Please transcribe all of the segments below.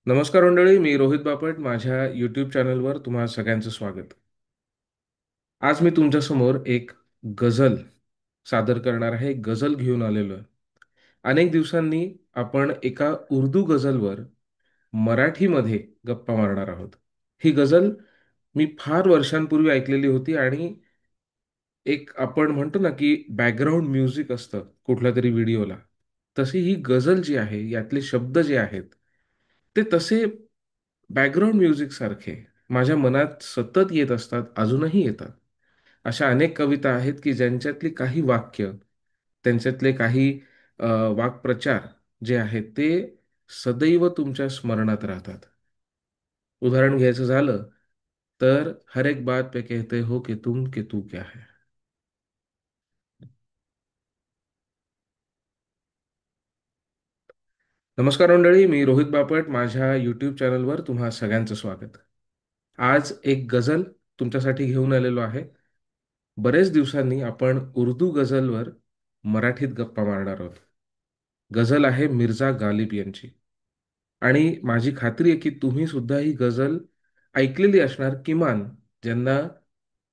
नमस्कार मंडळी, मी रोहित बापट. माझ्या यूट्यूब चॅनलवर तुम्हा सगळ्यांचं स्वागत. आज मी तुमच्यासमोर एक गझल सादर करणार आहे. एक गझल घेऊन आलेलो आहे. अनेक दिवसांनी आपण एका उर्दू गझलवर मराठीमध्ये गप्पा मारणार आहोत. ही गझल मी फार वर्षांपूर्वी ऐकलेली होती आणि एक आपण म्हणतो ना की बॅकग्राऊंड म्युझिक असतं कुठल्या तरी व्हिडिओला, तशी ही गझल जी आहे यातले शब्द जे आहेत ते तसे बॅकग्राऊंड म्युझिक सारखे माझ्या मनात सतत येत असतात, अजूनही येतात. अशा अनेक कविता आहेत की ज्यांच्यातली काही वाक्य, त्यांच्यातले काही अ, वाक्प्रचार जे आहेत ते सदैव तुमच्या स्मरणात राहतात. उदाहरण घ्यायचं झालं तर हर एक बात पे कहते हो कि तुम कि तू क्या है. नमस्कार मंडळी, मी रोहित बापट. माझ्या यूट्यूब चॅनलवर तुम्हा सगळ्यांचं स्वागत. आज एक गझल तुमच्यासाठी घेऊन आलेलो आहे. बरेच दिवसांनी आपण उर्दू गझलवर मराठीत गप्पा मारणार आहोत. गझल आहे मिर्झा गालिब यांची. आणि माझी खात्री आहे की तुम्ही सुद्धा ही गझल ऐकलेली असणार. किमान ज्यांना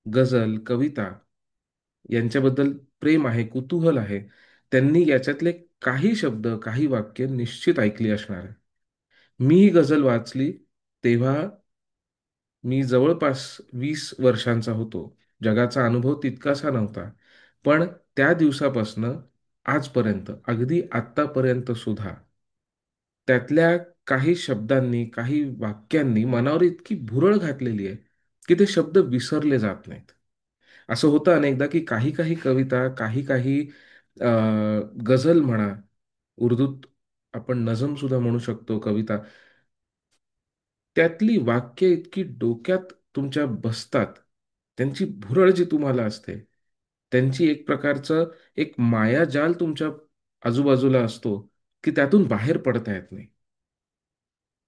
गझल कविता यांच्याबद्दल प्रेम आहे, कुतूहल आहे, त्यांनी याच्यातले काही शब्द काही वाक्य निश्चित ऐकली असणार आहे. मी ही गझल वाचली तेव्हा मी जवळपास 20 वर्षांचा होतो. जगाचा अनुभव तितकासा नव्हता. पण त्या दिवसापासनं आजपर्यंत, अगदी आत्तापर्यंत सुद्धा त्यातल्या काही शब्दांनी, काही वाक्यांनी मनावर इतकी भुरळ घातलेली आहे, की ते शब्द विसरले जात नाहीत. असं होतं अनेकदा, की काही काही कविता, काही काही अ, गझल म्हणा, उर्दूत आपण नजम सुद्धा म्हणू शकतो कविता, त्यातली वाक्य इतकी डोक्यात तुमच्या बसतात, त्यांची भुरळ जी तुम्हाला असते, त्यांची एक प्रकारचं एक मायाजाल तुमच्या आजूबाजूला असतो, की त्यातून बाहेर पडता येत नाही.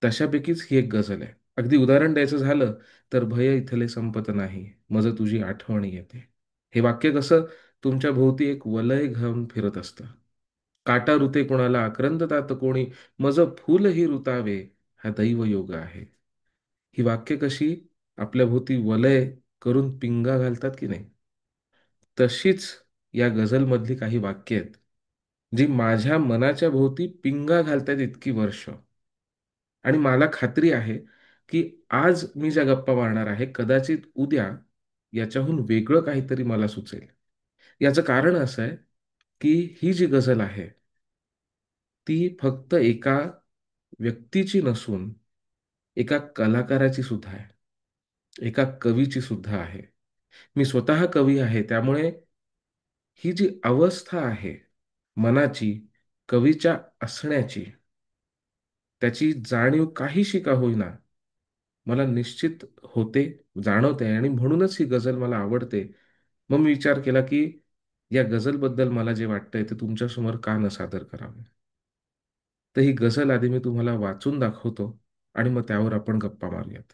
तशापैकीच ही एक गझल आहे. अगदी उदाहरण द्यायचं झालं तर भय इथले संपत नाही, मज तुझी आठवण येते. हे वाक्य कसं तुमच्या भोवती एक वलय घेऊन फिरत असतं. काटा ऋते कोणाला आक्रंदतात कोणी, मज फूलही ऋतावे, हा दैवयोग आहे. ही वाक्य कशी आपल्या भोवती वलय करून पिंगा घालतात की नाही, तशीच या गझलमधली काही वाक्य आहेत जी माझ्या मनाच्या भोवती पिंगा घालतायत इतकी वर्ष. आणि मला खात्री आहे की आज मी ज्या गप्पा मारणार आहे कदाचित उद्या याच्याहून वेगळं काहीतरी मला सुचेल. याचं कारण असं आहे की ही जी गझल आहे ती फक्त एका व्यक्तीची नसून एका कलाकाराची सुद्धा आहे, एका कवीची सुद्धा आहे. मी स्वतः कवी आहे, त्यामुळे ही जी अवस्था आहे मनाची, कवीच्या असण्याची, त्याची जाणीव काहीशी का होईना मला निश्चित होते, जाणवते. आणि म्हणूनच ही गझल मला आवडते. मग मी विचार केला की या गझलबद्दल मला जे वाटतंय ते तुमच्यासमोर का न सादर करावे. तर ही गझल आधी मी तुम्हाला वाचून दाखवतो आणि मग त्यावर आपण गप्पा मारूयात.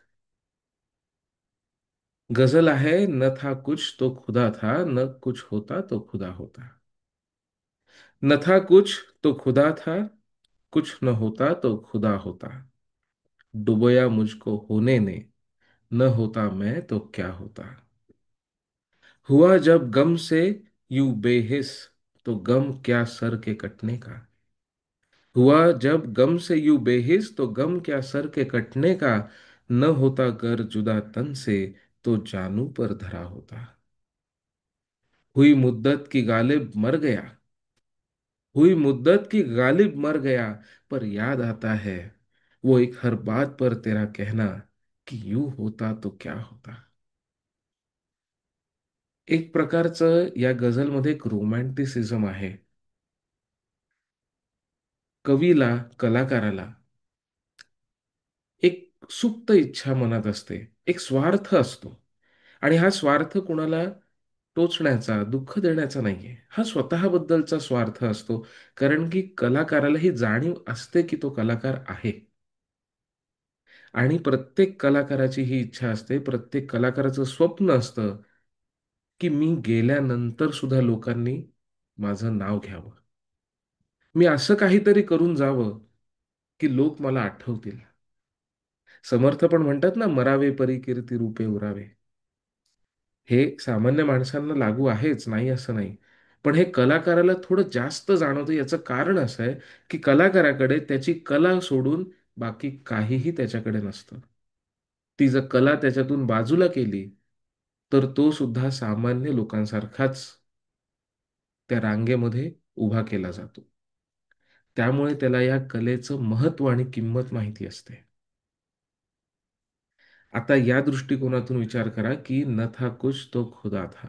गझल आहे, न था कुछ तो खुदा था, न कुछ होता तो खुदा होता. न था कुछ तो खुदा था, कुछ न होता तो खुदा होता. डुबोया मुझको होने ने, न होता मैं तो क्या होता. हुआ जब गम से यूं बेहिस, तो गम क्या सर के कटने का. हुआ जब गम से यूं बेहिस, तो गम क्या सर के कटने का. न होता गर जुदा तन से, तो जानू पर धरा होता. हुई मुद्दत की गालिब मर गया, हुई मुद्दत की गालिब मर गया, पर याद आता है वो एक हर बात पर तेरा कहना, कि यूं होता तो क्या होता. एक प्रकारचं या गझलमध्ये एक रोमॅन्टिसिझम आहे. कवीला, कलाकाराला एक सुप्त इच्छा मनात असते, एक स्वार्थ असतो. आणि हा स्वार्थ कुणाला टोचण्याचा, दुःख देण्याचा नाहीये. हा स्वतःबद्दलचा स्वार्थ असतो. कारण की कलाकाराला ही जाणीव असते की तो कलाकार आहे. आणि प्रत्येक कलाकाराची ही इच्छा असते, प्रत्येक कलाकाराचं स्वप्न असतं की मी गेल्यानंतर सुद्धा लोकांनी माझं नाव घ्यावं. मी असं काहीतरी करून जावं की लोक मला आठवतील. समर्थ पण म्हणतात ना, मरावे परी कीर्ती रूपे उरावे. हे सामान्य माणसांना लागू आहेच, नाही असं नाही. पण हे कलाकाराला थोडं जास्त जाणवतं. याचं कारण असं आहे की कलाकाराकडे त्याची कला सोडून बाकी काहीही त्याच्याकडे नसतं. ती जर कला त्याच्यातून बाजूला केली तर तो सुद्धा सामान्य लोकांसारखाच त्या रांगेमध्ये उभा केला जातो. त्यामुळे त्याला या कलेचं महत्व आणि किंमत माहिती असते. आता या दृष्टिकोनातून विचार करा की न था कुछ तो खुदा था.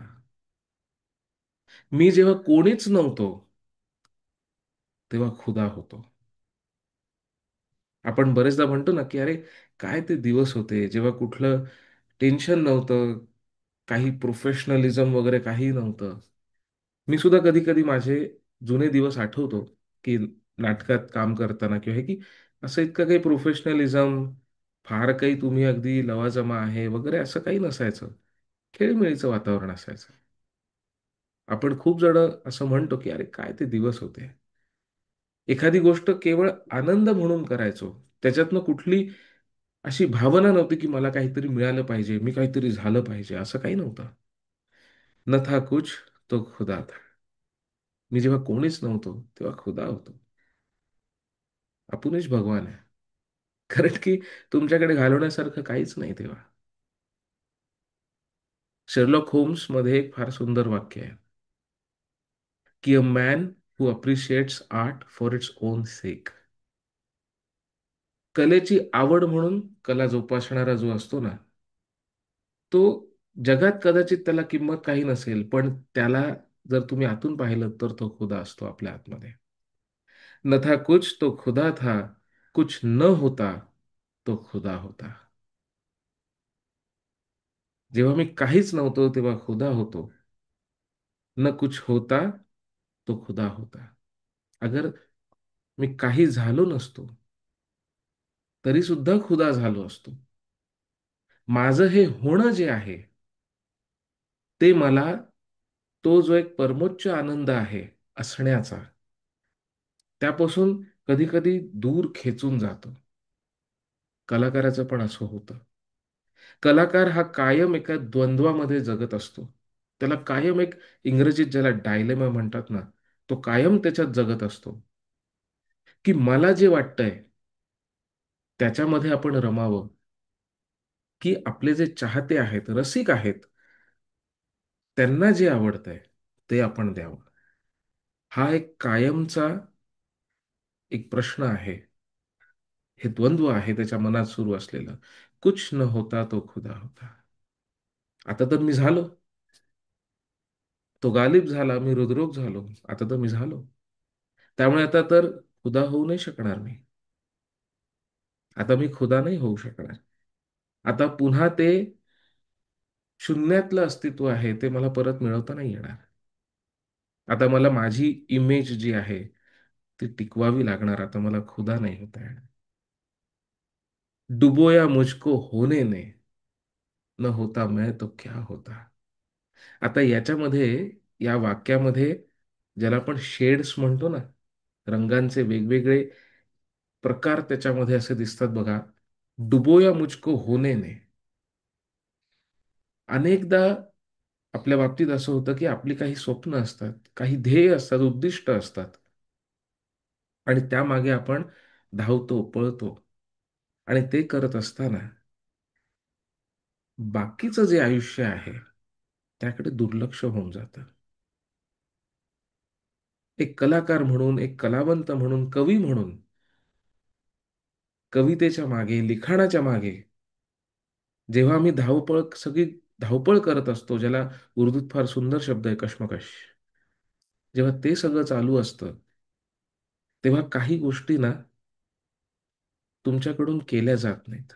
मी जेव्हा कोणीच नव्हतो तेव्हा खुदा होतो. आपण बरेचदा म्हणतो ना की अरे, काय ते दिवस होते जेव्हा कुठलं टेन्शन नव्हतं, काही प्रोफेशनलिझम वगैरे काही नव्हतं. मी सुद्धा कधी कधी माझे जुने दिवस आठवतो की नाटकात काम करताना किंवा हे की असं इतकं काही प्रोफेशनलिझम, फार काही तुम्ही अगदी लवाजमा आहे वगैरे असं काही नसायचं. खेळीमेळीचं वातावरण असायचं. आपण खूप जण असं म्हणतो की अरे, काय ते दिवस होते. एखादी गोष्ट केवळ आनंद म्हणून करायचो. त्याच्यातनं कुठली अशी भावना नव्हती की मला काहीतरी मिळालं पाहिजे, मी काहीतरी झालं पाहिजे, असं काही नव्हतं. न था कुछ तो खुदा था. मी जेव्हा कोणीच नव्हतो तेव्हा खुदा होतो. आपणच भगवान आहे. कारण की तुमच्याकडे घालवण्यासारखं काहीच नाही तेव्हा. शेर्लॉक होम्स मध्ये एक फार सुंदर वाक्य आहे की a man who appreciates art for its own सेक. कलेची आवड म्हणून कला जोपासणारा जो असतो ना, तो जगात कदाचित त्याला किंमत काही नसेल, पण त्याला जर तुम्ही आतून पाहिलं तर तो खुदा असतो आपल्या आतमध्ये. न था कुछ तो खुदा था, कुछ न होता तो खुदा होता. जेव्हा मी काहीच नव्हतो तेव्हा खुदा होतो. न कुछ होता तो खुदा होता. अगर मी काही झालो नसतो तरी सुद्धा खुदा झालो असतो. माझं हे होणं जे आहे ते मला, तो जो एक परमोच्च आनंद आहे असण्याचा, त्यापासून कधी कधी दूर खेचून जातं. कलाकाराचं पण असं होतं. कलाकार हा कायम एका द्वंद्वामध्ये जगत असतो. त्याला कायम एक, इंग्रजीत ज्याला डायलेमा म्हणतात ना, तो कायम त्याच्यात जगत असतो की मला जे वाटतंय त्याच्यामध्ये आपण रमावं, की आपले जे चाहते आहेत, रसिक आहेत, त्यांना जे आवडतंय ते आपण द्यावं. हा एक कायमचा एक प्रश्न आहे. हे द्वंद्व आहे त्याच्या मनात सुरू असलेलं. कुछ न होता तो खुदा होता. आता तर मी झालो. तो गालिब झाला, मी हृदरोग झालो. आता तर मी झालो. त्यामुळे आता तर खुदा होऊ नाही शकणार मी. आता मी खुदा नाही होऊ शकणार. आता पुन्हा ते शून्यातलं अस्तित्व आहे ते मला परत मिळवता नाही येणार. आता मला माझी इमेज जी आहे ती टिकवावी लागणार. आता मला खुदा नाही होता येणार. डुबोया मुझको होने ने, न होता मैं तो क्या होता. आता याच्यामध्ये, या वाक्यामध्ये, ज्याला आपण शेड्स म्हणतो ना, रंगांचे वेगवेगळे प्रकार त्याच्यामध्ये असे दिसतात बघा. डुबोया मुझको होने ने. अनेकदा आपल्या बाबतीत असं होतं की आपली काही स्वप्न असतात, काही ध्येय असतात, उद्दिष्ट असतात, आणि त्यामागे आपण धावतो, पळतो, आणि ते करत असताना बाकीचं जे आयुष्य आहे त्याकडे दुर्लक्ष होऊन जातं. एक कलाकार म्हणून, एक कलावंत म्हणून, कवी म्हणून, कवितेच्या मागे, लिखाणाच्या मागे जेव्हा आम्ही धावपळ, सगळी धावपळ करत असतो, ज्याला उर्दूत फार सुंदर शब्द आहे कश्मकश, जेव्हा ते सगळं चालू असतं तेव्हा काही गोष्टी ना तुमच्याकडून केल्या जात नाहीत,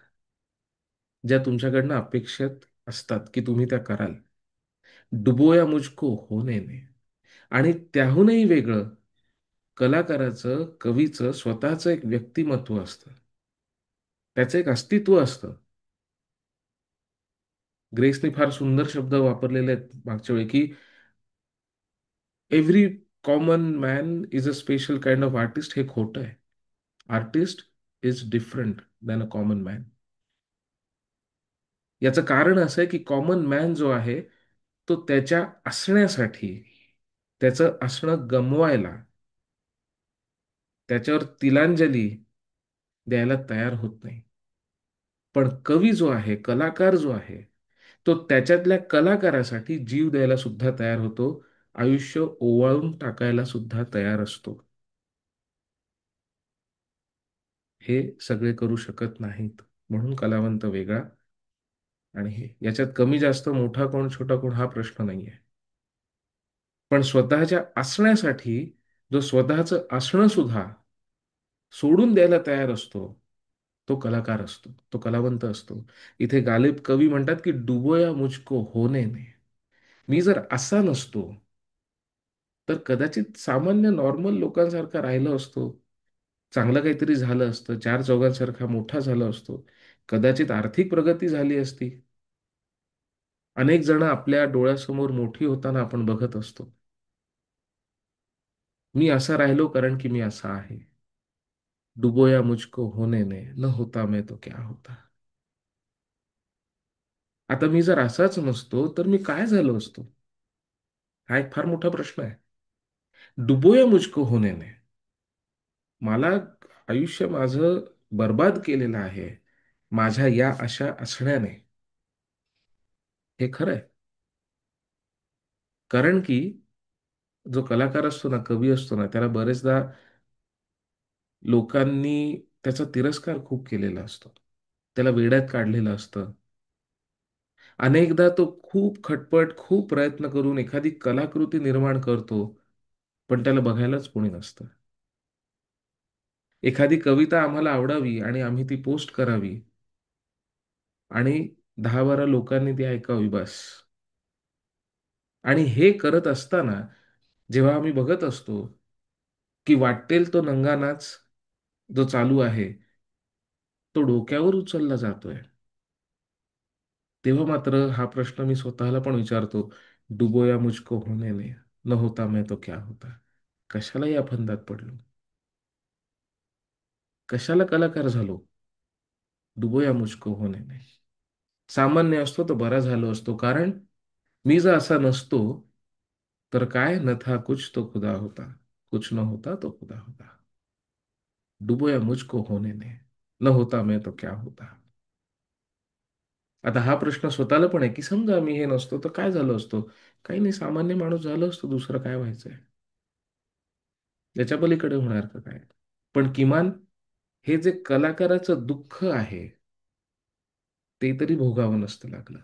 ज्या तुमच्याकडनं अपेक्षित असतात की तुम्ही त्या कराल. डुबोया मुझको होने ने. आणि त्याहूनही वेगळं, कलाकाराचं, कवीचं स्वतःचं एक व्यक्तिमत्व असतं. त्याचं एक अस्तित्व असतं. ग्रेसने फार सुंदर शब्द वापरलेले आहेत मागच्या वेळी की every common man is a special kind of artist. हे खोटं आहे. Artist is different than a common man. याचं कारण असं आहे की कॉमन मॅन जो आहे तो त्याच्या असण्यासाठी, त्याचं असणं गमवायला, त्याच्यावर तिलांजली द्यायला तयार होत नाही. पण कवी जो आहे, कलाकार जो आहे, तो त्याच्यातल्या कलाकारासाठी जीव द्यायला सुद्धा तयार होतो, आयुष्य ओवाळून टाकायला सुद्धा तयार असतो. हे सगळे करू शकत नाहीत, म्हणून कलावंत वेगळा. आणि हे याच्यात कमी जास्त मोठा कोण छोटा कोण हा प्रश्न नाहीये. पण स्वतःच्या असण्यासाठी जो स्वतःचं असणं सुद्धा सोडून द्यायला तयार असतो, तो कलाकार असतो, तो कलावंत असतो. इथे गालिब कवी म्हणतात की डुबोया मुझको होने ने. मी जर असा नसतो तर कदाचित सामान्य नॉर्मल लोकांसारखा राहिलो असतो, चांगलं काहीतरी झालं असतं, चार चौघांसारखा मोठा झालो असतो, कदाचित आर्थिक प्रगती झाली असती. अनेक जण आपल्या डोळ्यासमोर मोठी होताना आपण बघत असतो. मी असा राहिलो कारण की मी असा आहे. डुबोया मुझको होने ने, न होता मैं तो क्या होता. आता मी जर असाच नसतो तर मी काय झालो असतो, हा एक फार मोठा प्रश्न आहे. डुबोया मुझको होने ने, मला आयुष्य माझं बर्बाद केलेलं आहे माझ्या या अशा असण्याने. हे खरं आहे. कारण की जो कलाकार असतो ना, कवी असतो ना, त्याला बरेचदा लोकांनी त्याचा तिरस्कार खूप केलेला असतो, त्याला वेड्यात काढलेलं असतं. अनेकदा तो खूप खटपट, खूप प्रयत्न करून एखादी कलाकृती निर्माण करतो, पण त्याला बघायलाच कोणी नसतं. एखादी कविता आम्हाला आवडावी आणि आम्ही ती पोस्ट करावी आणि 10-12 लोकांनी ती ऐकावी बस. आणि हे करत असताना जेव्हा आम्ही बघत असतो की वाट्टेल तो नंगा नाच जो चालू आहे तो डोक्यावर उचलला जातोय, तेव्हा मात्र हा प्रश्न मी स्वतःला पण विचारतो, डुबोया मुझको होने ने, न होता मैं तो क्या होता. कशाला या फंदात पडलो, कशाला कलाकार झालो. डुबोया मुझको होने ने, सामान्य असतो तो बरा झालो असतो. कारण मी जर असा नसतो तर काय, न था कुछ तो खुदा होता, कुछ न होता तो खुदा होता. डुबोया मुझको होने ने, न होता मैं तो क्या होता. आता हा प्रश्न स्वतःला पण आहे की समजा मी हे नसतो तर काय झालो असतो. काही नाही, सामान्य माणूस झालो असतो, दुसरं काय व्हायचंय, याच्या पलीकडे होणार का काय. पण किमान हे जे कलाकाराचं दुःख आहे ते तरी भोगावं नसतं लागलं.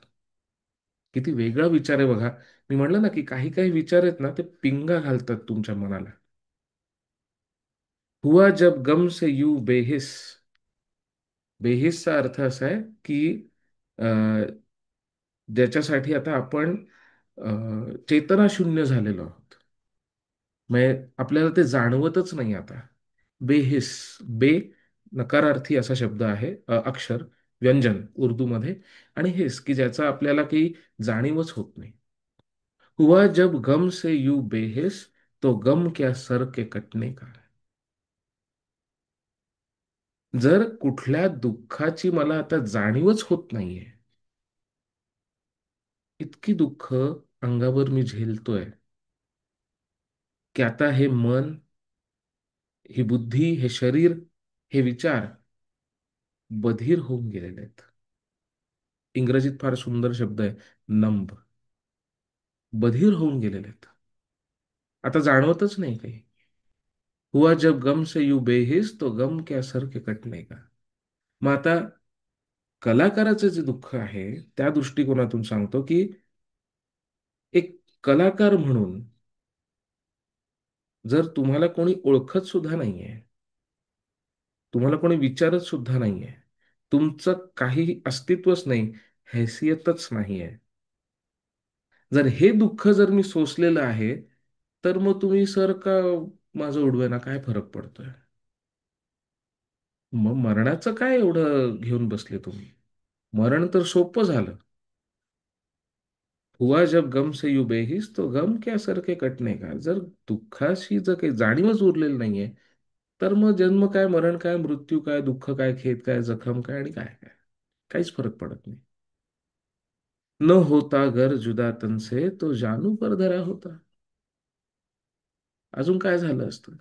किती वेगळा विचार आहे बघा. मी म्हणलं ना की काही काही विचार आहेत ना ते पिंगा घालतात तुमच्या मनाला. हुआ जब गम से यू बेहिस. बेहिसचा अर्थ असा आहे की ज्याच्यासाठी आता आपण चेतनाशून्य झालेलो आहोत, म्हणजे आपल्याला ते जाणवतच नाही आता. बेहिस, बे नकारार्थी असा शब्द आहे, अक्षर, व्यंजन उर्दूमध्ये. आणि हिस की ज्याचा आपल्याला काही जाणीवच होत नाही. हुआ जब गम से यू बेहिस, तो गम क्या सर के कटने का. जर कुठल्या दुःखाची मला आता जाणीवच होत नाहीये, इतकी दुःख अंगावर मी झेलतोय की आता हे मन, ही बुद्धी, हे शरीर, हे विचार बधीर होऊन गेलेले आहेत. इंग्रजीत फार सुंदर शब्द आहे, नंब. बधीर होऊन गेलेले आहेत, आता जाणवतच नाही काही. हुआ जब गम से यू बेहिस, तो गम के असर के कटने का. मग आता कलाकाराचं जे दुःख आहे त्या दृष्टिकोनातून सांगतो की एक कलाकार म्हणून जर तुम्हाला कोणी ओळखत सुद्धा नाहीये, तुम्हाला कोणी विचारत सुद्धा नाहीये, तुमचं काही अस्तित्वच नाही, हैसियतच नाहीये, जर हे दुःख जर मी सोसलेलं आहे, तर मग तुम्ही सर का माझं उडवायला काय फरक पडतोय. मग मरणाचं काय एवढं घेऊन बसले तुम्ही. मरण तर सोपं झालं. हुआ जब गम से यू बेहिस, तो गम क्या सर के कटणे का. जर दुःखाशी जर काही जाणीवच उरलेली नाहीये, तर मग जन्म काय, मरण काय, मृत्यू काय, दुःख काय, खेद काय, जखम काय आणि काय काय, काहीच फरक पडत नाही. न होता घर जुदा तन से तो जानू पर धरा होता. अजून काय झालं असतं?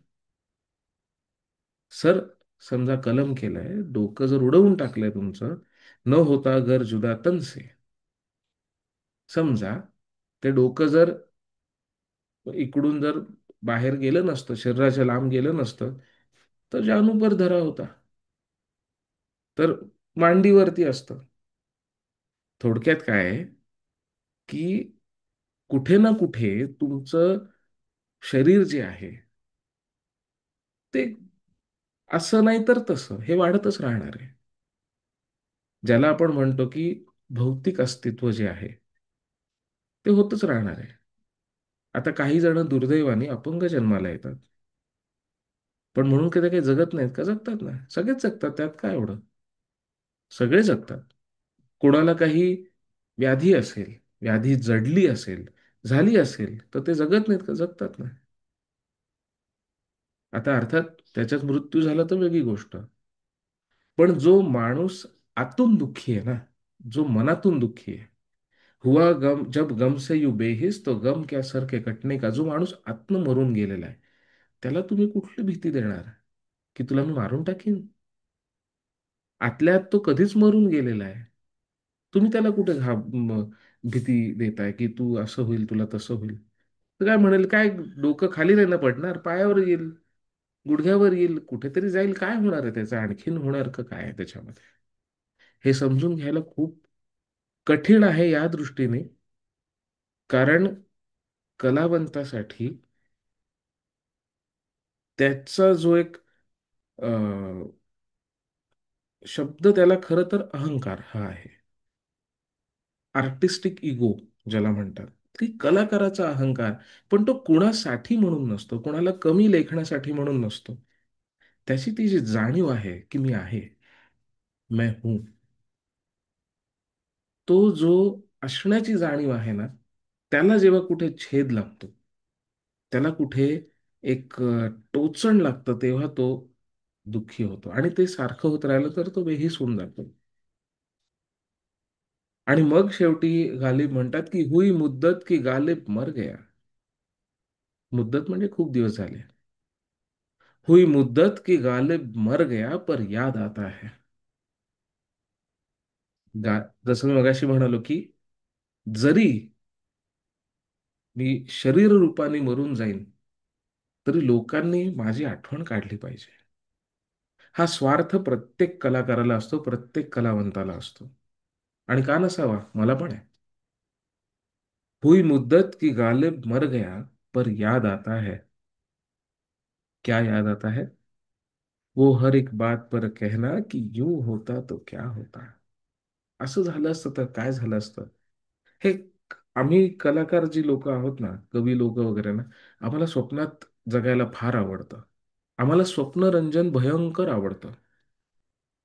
सर, समजा कलम केलंय, डोकं जर उडवून टाकलंय तुमचं, न होता घर जुदा तन से, समजा ते डोकं जर इकडून जर बाहेर गेलं नसतं, शरीराच्या लांब गेलं नसतं, तर जानू पर धरा होता. तर मांडीवरती असतं. थोडक्यात काय आहे, की कुठे ना कुठे तुमचं शरीर जे आहे ते असं नाही तर तसं हे वाढतच राहणार आहे. ज्याला आपण म्हणतो की भौतिक अस्तित्व जे आहे ते होतच राहणार आहे. आता काही जण दुर्दैवाने अपंग जन्माला येतात, पण म्हणून की ते काही जगत नाहीत का? जगतात ना, सगळेच जगतात, त्यात काय एवढं? सगळे जगतात. कोणाला काही व्याधी असेल, व्याधी जडली असेल, झाली असेल, तर ते जगत नाहीत का? जगतात ना. आता अर्थात त्याच्यात मृत्यू झाला तर वेगळी गोष्ट. पण जो माणूस आतून दुःखी आहे ना, जो मनातून दुःखी आहे, हुआ गम जब गम से यू बेहिस तो गम क्या सर के कटणे का, जो माणूस आतनं मरून गेलेला आहे, त्याला तुम्ही कुठली भीती देणार की तुला मी मारून टाकीन? आतल्या आत तो कधीच मरून गेलेला आहे. तुम्ही त्याला कुठे भीती देताय की तू असं होईल, तुला तसं होईल? तर काय म्हणेल, काय डोकं खाली नाही ना पडणार, पायावर येईल, गुडघ्यावर येईल, कुठेतरी जाईल, काय होणार आहे त्याचं? आणखीन होणार का काय आहे त्याच्यामध्ये? हे समजून घ्यायला खूप कठीण आहे या दृष्टीने, कारण कलावंतासाठी त्याचा जो एक अ, शब्द, त्याला खरं तर अहंकार हा आहे. आर्टिस्टिक इगो ज्याला म्हणतात, की कलाकाराचा अहंकार. पण तो कुणासाठी म्हणून नसतो, कोणाला कमी लेखण्यासाठी म्हणून नसतो. त्याची ती जी जाणीव आहे की मी आहे, मैं हूं, तो जो असण्याची जाणीव आहे ना, त्याला जेव्हा कुठे छेद लागतो, त्याला कुठे एक टोचण लागतं, तेव्हा तो दुःखी होतो. आणि ते सारखं होत राहिलं तर तो बेहीस होऊन जातो. आणि मग शेवटी गालिब म्हणतात की हुई मुद्दत की गालिब मर गया. मुद्दत म्हणजे खूप दिवस झाले. हुई मुद्दत की गालिब मर गया पर याद आता है. गा जसं मी मगाशी म्हणालो की जरी मी शरीर रूपाने मरून जाईन, तरी लोकांनी माझी आठवण काढली पाहिजे. हा स्वार्थ प्रत्येक कलाकाराला असतो, प्रत्येक कलावंताला असतो. आणि का नसावा? मला पण आहे. हुई मुद्दत की गालिब मर गया पर याद आता है. क्या याद आता है? वो हर एक बात पर कहना की यूं होता तो क्या होता. असं झालं असतं तर काय झालं असतं? हे आम्ही कलाकार जी लोक आहोत ना, कवी लोक वगैरे ना, आम्हाला स्वप्नात जगायला फार आवडतं. आम्हाला स्वप्नरंजन भयंकर आवडतं.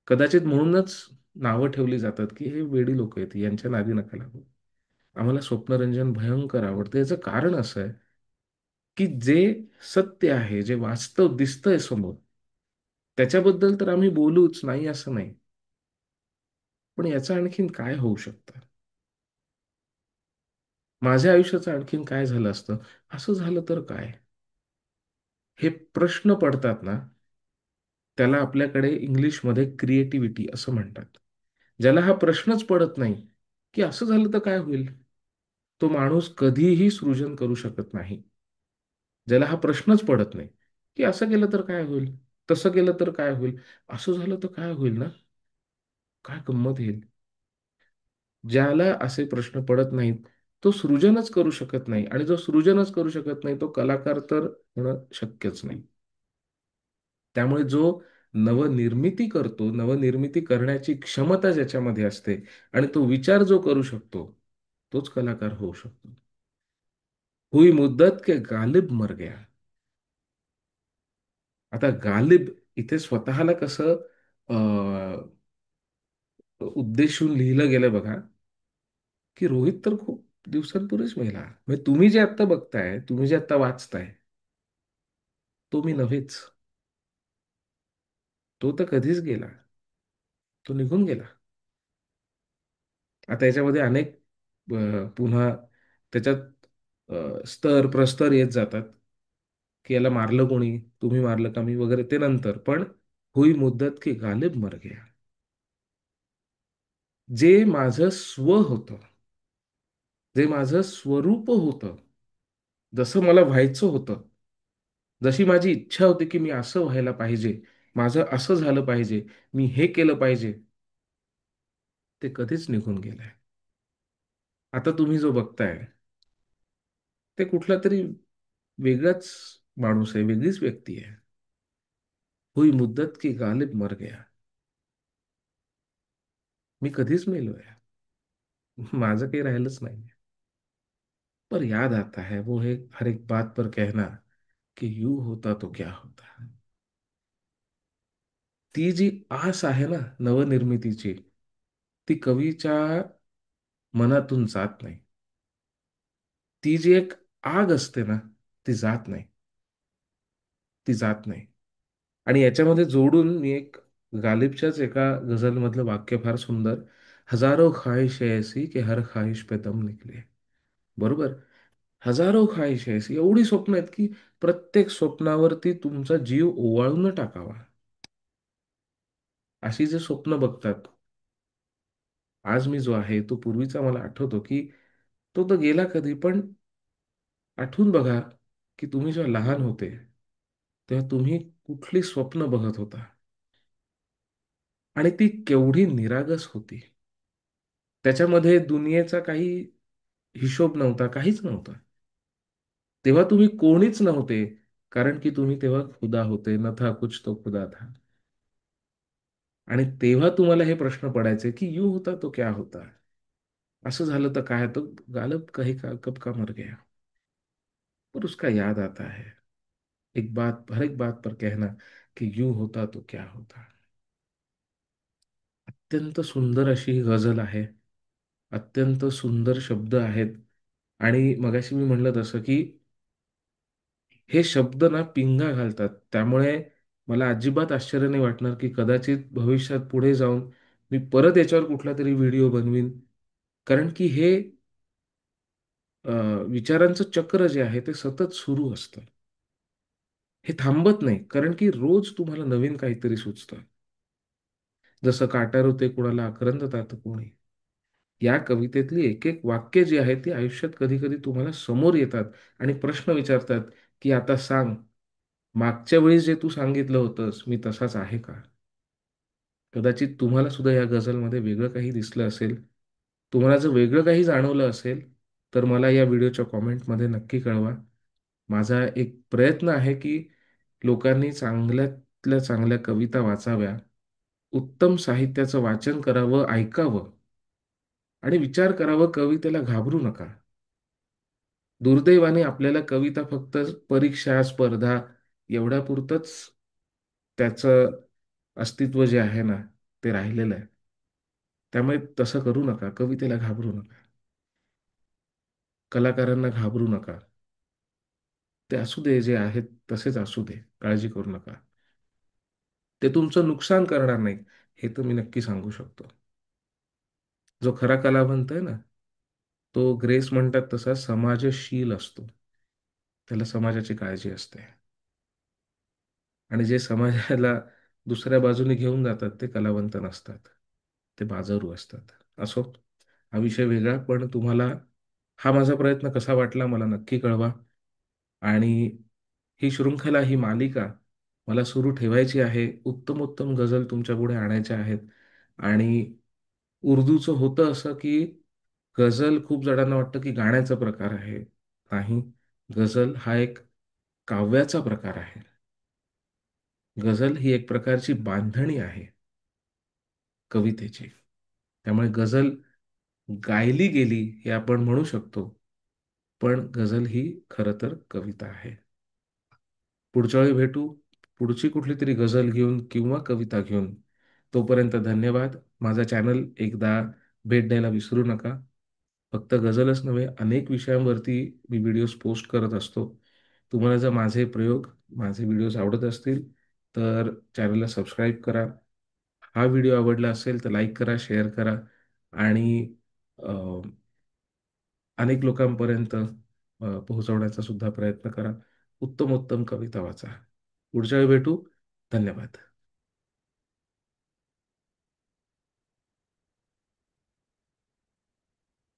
कदाचित म्हणूनच नावं ठेवली जातात की हे वेडी लोक आहेत, यांच्या नादी नका लागू. आम्हाला स्वप्नरंजन भयंकर आवडतं. याचं कारण असं आहे की जे सत्य आहे, जे वास्तव दिसतंय समोर, त्याच्याबद्दल तर आम्ही बोलूच, नाही असं नाही. पण याचं आणखीन काय होऊ शकतं? माझ्या आयुष्याचं आणखीन काय झालं असतं? असं झालं तर काय? हे प्रश्न पडतात ना, त्याला आपल्याकडे इंग्लिशमध्ये क्रिएटिव्हिटी असं म्हणतात. ज्याला हा प्रश्नच पडत नाही की असं झालं तर काय होईल, तो माणूस कधीही सृजन करू शकत नाही. ज्याला हा प्रश्नच पडत नाही की असं केलं तर काय होईल, तसं केलं तर काय होईल, असं झालं तर काय होईल ना, काय गंमत येईल. ज्याला असे प्रश्न पडत नाहीत, तो सृजनच करू शकत नाही. आणि जो सृजनच करू शकत नाही, तो कलाकार तर होणं शक्यच नाही. त्यामुळे जो नवनिर्मिती करतो, नवनिर्मिती करण्याची क्षमता ज्याच्यामध्ये असते आणि तो विचार जो करू शकतो, तोच कलाकार होऊ शकतो. हुई मुद्दत के गालिब मर गया. आता गालिब इथे स्वतःला कसं उद्देशून लिहिलं गेलं बघा, की रोहित तर खूप दिवसांपूर्वीच मेला. म्हणजे तुम्ही जे आत्ता बघताय, तुम्ही जे आत्ता वाचताय, तो मी नव्हेच. तो तर कधीच गेला. तो निघून गेला. आता याच्यामध्ये अनेक पुन्हा त्याच्यात स्तर प्रस्तर येत जातात, की याला मारलं कोणी, तुम्ही मारलं का मी वगैरे, ते नंतर. पण हुई मुद्दत की गालिब मर गया, जे माझं स्व होतं, जे माझं स्वरूप होतं, जसं मला व्हायचं होतं, जशी माझी इच्छा होती की मी असं व्हायला पाहिजे, माझं असं झालं पाहिजे, मी हे केलं पाहिजे, ते कधीच निघून गेलंय. आता तुम्ही जो बघताय ते कुठला तरी वेगळाच माणूस आहे, वेगळीच व्यक्ती आहे. हुई मुद्दत की गालिब मर गया. मी कधीच मेलोय. माझं काही राहिलंच नाही. पर याद आता है वो है हर एक बात पर कहना कि यूं होता तो क्या होता. ती जी आस आहे ना नवनिर्मितीची, ती कवीच्या मनातून जात नाही. ती जी एक आग असते ना, ती जात नाही. ती जात नाही. आणि याच्यामध्ये जोडून मी एक गालिबच्याच एका गझलमधलं वाक्य फार सुंदर, हजारो ख्वाहिश ऐसी कि हर ख्वाहिश पे दम निकले. बरोबर. हजारो ख्वाहिश ऐसी, एवढी स्वप्न आहेत की प्रत्येक स्वप्नावरती तुमचा जीव ओवाळून टाकावा, अशी जे स्वप्न बघतात. आज मी जो आहे तो पूर्वीचा मला आठवतो की तो तर गेला कधी, पण आठवून बघा की तुम्ही जेव्हा लहान होते तेव्हा तुम्ही कुठली स्वप्न बघत होता आणि ती केवढी निरागस होती. त्याच्यामध्ये दुनियेचा काही हिशोब नव्हता, काहीच नव्हतं. तेव्हा तुम्ही कोणीच नव्हते, कारण की तुम्ही तेव्हा खुदा होते, न था कुछ तो खुदा था. आणि तेव्हा तुम्हाला हे प्रश्न पडायचे की यूं होता तो क्या होता. असं झालं तर काय, तो गालब कहीं का कब का मर गया. पर उसका याद आता है, एक बात हर एक बात पर कहना कि यूं होता तो क्या होता. अत्यंत सुंदर अशी ही गझल आहे. अत्यंत सुंदर शब्द आहेत. आणि मगाशी मी म्हणलं तसं की हे शब्द ना पिंगा घालतात. त्यामुळे मला अजिबात आश्चर्य नाही वाटणार की कदाचित भविष्यात पुढे जाऊन मी परत याच्यावर कुठला तरी व्हिडिओ बनवीन. कारण की हे अ, विचारांचं चक्र जे आहे ते सतत सुरू असतं. हे थांबत नाही, कारण की रोज तुम्हाला नवीन काहीतरी सुचतं. जसं काटारुते कुणाला आक्रांत कोणी. या कवितेतली एक एक वाक्य जी आहेत ती आयुष्यात कधी कधी तुम्हाला समोर येतात आणि प्रश्न विचारतात की आता सांग, मागच्या वेळी जे तू सांगितलं होतंस मी तसाच आहे का. कदाचित तुम्हाला सुद्धा या गझलमध्ये वेगळं काही दिसलं असेल. तुम्हाला जर वेगळं काही जाणवलं असेल तर मला या व्हिडिओच्या कॉमेंटमध्ये नक्की कळवा. माझा एक प्रयत्न आहे की लोकांनी चांगल्यातल्या चांगल्या कविता वाचाव्या, उत्तम साहित्याचं वाचन करावं, ऐकावं आणि विचार करावं. कवितेला घाबरू नका. दुर्दैवाने आपल्याला कविता फक्त परीक्षा, स्पर्धा एवढ्यापुरतंच त्याचं अस्तित्व जे आहे ना, ते राहिलेलं आहे. त्यामुळे तसं करू नका. कवितेला घाबरू नका. कलाकारांना घाबरू नका. ते असू दे, जे आहेत तसेच असू दे. काळजी करू नका. ते तुमचं नुकसान करणार नाहीत, हे तर मी नक्की सांगू शकतो. जो खरा कलावंत आहे ना, तो ग्रेस म्हणतात तसा समाजशील असतो. त्याला समाजाची काळजी असते. आणि जे समाजाला दुसऱ्या बाजूने घेऊन जातात ते कलावंत नसतात. ते बाजारू असतात. असो, हा विषय वेगळा, पण तुम्हाला हा माझा प्रयत्न कसा वाटला मला नक्की कळवा. आणि ही शृंखला, ही मालिका मला सुरू ठेवायची आहे. उत्तम उत्तम गझल तुमच्या पुढे आणायच्या आहेत. आणि उर्दूचं होतं असं की गझल खूप जणांना वाटतं की गाण्याचा प्रकार आहे. नाही, गझल हा एक काव्याचा प्रकार आहे. गझल ही एक प्रकारची बांधणी आहे कवितेची. त्यामुळे गझल गायली गेली हे आपण म्हणू शकतो, पण गझल ही खरं तर कविता आहे. पुढच्या वेळी भेटू, पुढची कुठली तरी गझल घेऊन किंवा कविता घेऊन. तोपर्यंत धन्यवाद. माझा चॅनल एकदा भेट द्यायला विसरू नका. फक्त गझलच नव्हे, अनेक विषयांवरती मी व्हिडिओज पोस्ट करत असतो. तुम्हाला जर माझे प्रयोग, माझे व्हिडिओज आवडत असतील तर चॅनलला सबस्क्राईब करा. हा व्हिडिओ आवडला असेल तर लाईक करा, शेअर करा. आणि अनेक लोकांपर्यंत पोहोचवण्याचा सुद्धा प्रयत्न करा. उत्तम उत्तम कविता वाचा. पुढच्या वेळी भेटू. धन्यवाद.